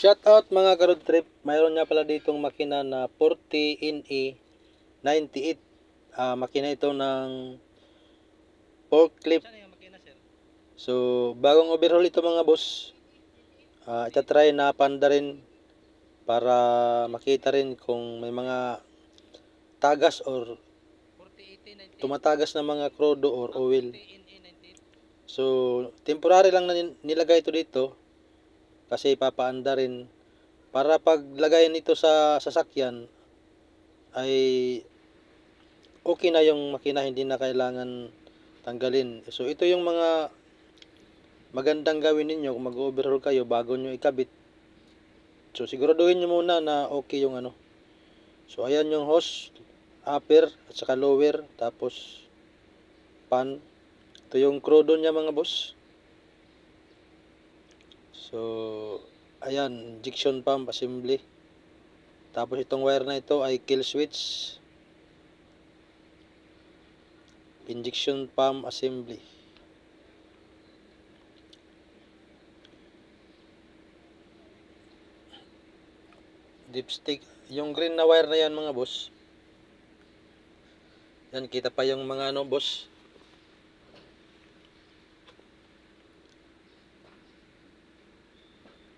Shout out mga ka-road trip. Mayroon nga pala ditong makina na 40NE98. Makina ito ng forklift. So, bagong overhaul ito mga boss. Itatry na panda rin para makita rin kung may mga tagas or tumatagas na mga krodo or oil. So, temporary lang na nilagay ito dito kasi ipapaanda rin para paglagay nito sa sasakyan ay okay na yung makina, hindi na kailangan tanggalin. So ito yung mga magandang gawin ninyo kung mag-overhaul kayo bago nyo ikabit. So siguraduhin nyo muna na okay yung ano. So ayan yung hose, upper at saka lower, tapos pan. Ito yung crudo niya mga boss. So ayan, injection pump assembly. Tapos itong wire na ito ay kill switch, injection pump assembly. Dipstick, yung green na wire na yan mga boss. Yan, kita pa yung mga ano boss.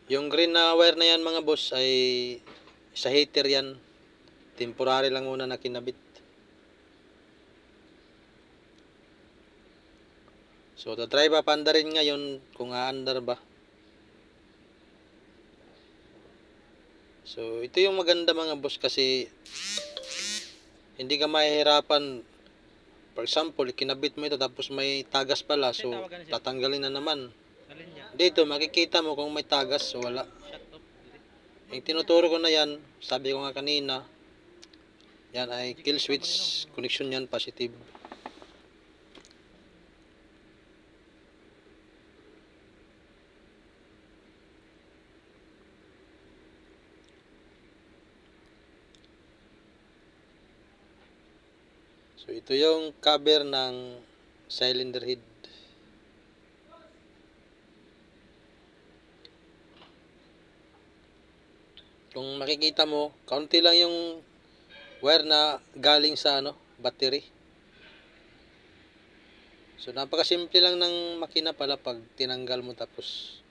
Yung green na wire na yan mga boss ay sa heater yan. Temporary lang muna na kinabit. So tatry pa panda rin ngayon kung aandar ba. So ito yung maganda mga boss kasi hindi ka mahihirapan. For example, kinabit mo ito tapos may tagas pala, so tatanggalin na naman. Dito makikita mo kung may tagas o wala. Yung tinuturo ko na yan, sabi ko nga kanina, yan ay kill switch, connection yan positive. So ito yung cover ng cylinder head. Kung makikita mo, kaunti lang yung wire na galing sa ano, battery. So napakasimple lang ng makina pala pag tinanggal mo tapos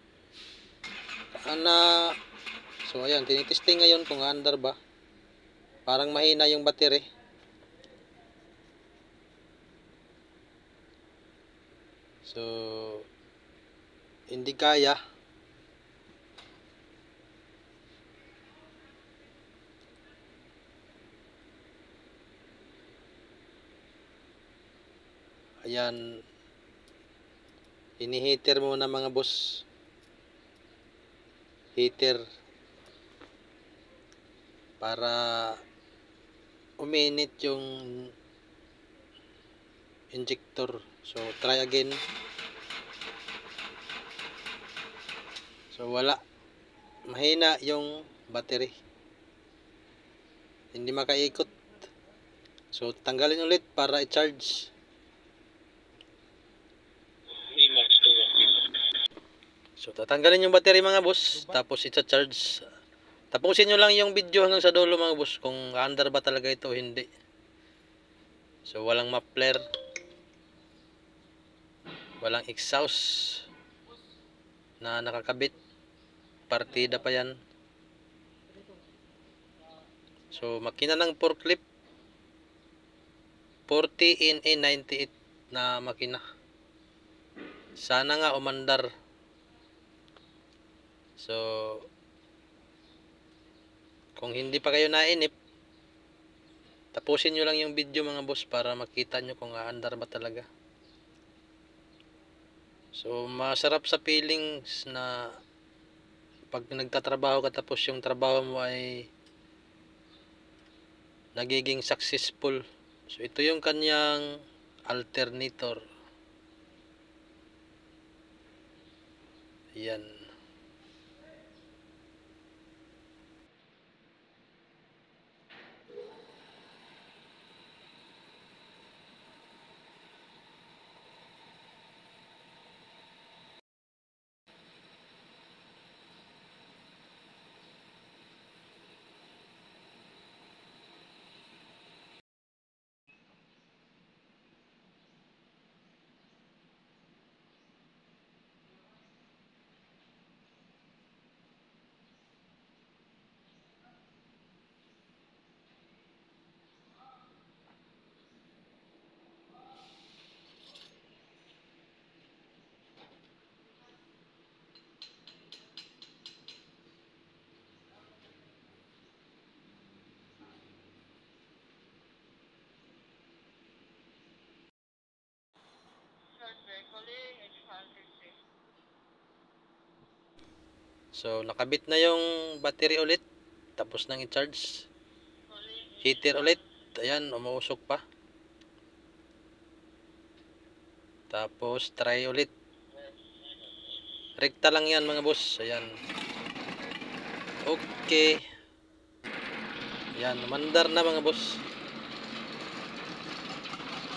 so ayan, tinitesting ngayon kung andar ba. Parang mahina yung battery. So hindi kaya. Ayan, ini-heater muna mga boss. Heater para uminit yung injector. So try again. So wala, mahina yung battery, hindi makaikot. So tanggalin ulit para i-charge. So tatanggalin yung battery mga boss, tapos i-charge. Tapusin nyo lang yung video hanggang sa dulo mga boss kung under ba talaga ito o hindi. So walang muffler, walang exhaust na nakakabit, partida pa yan. So makina ng forklift 40NE98 na makina. Sana nga umandar. So kung hindi pa kayo nainip, tapusin nyo lang yung video mga boss para makita nyo kung aandar ba talaga. So masarap sa feelings na pag nagtatrabaho ka tapos yung trabaho mo ay nagiging successful. So ito yung kanyang alternator. Yan. So nakabit na yung battery ulit, tapos nang i-charge. Heater ulit, ayan, umuusok pa. Tapos try ulit. Rekta lang yan mga boss, ayan. Okay. Ayan, mandar na mga boss.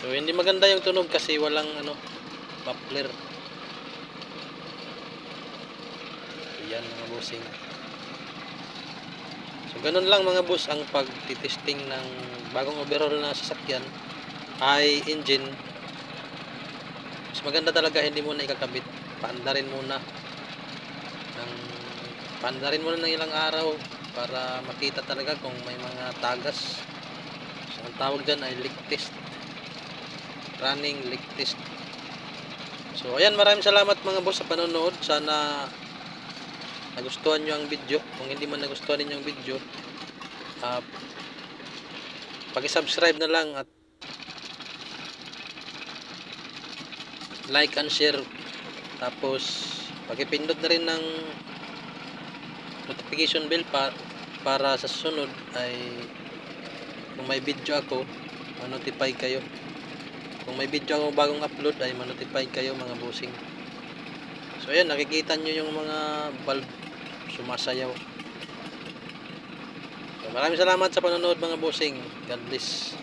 So hindi maganda yung tunog kasi walang muffler. Ayan mga bossing. So ganun lang mga boss ang pagtitesting ng bagong overhaul na sasakyan ay engine. Mas maganda talaga hindi muna ikakabit. Paandarin muna ng ilang araw para makita talaga kung may mga tagas. So ang tawag dyan ay leak test. Running leak test. So ayan, maraming salamat mga boss sa panonood. Sana nagustuhan nyo ang video. Kung hindi man nagustuhan ninyo ang video, paki-subscribe na lang at like and share. Tapos paki-pindot na rin ng notification bell para sa susunod ay kung may video ako, ma-notify kayo. Kung may video ako bagong upload ay ma-notify kayo mga bossing. So ayan, nakikita nyo yung mga valve sumasayaw. So, maraming salamat sa panonood mga bossing. God bless.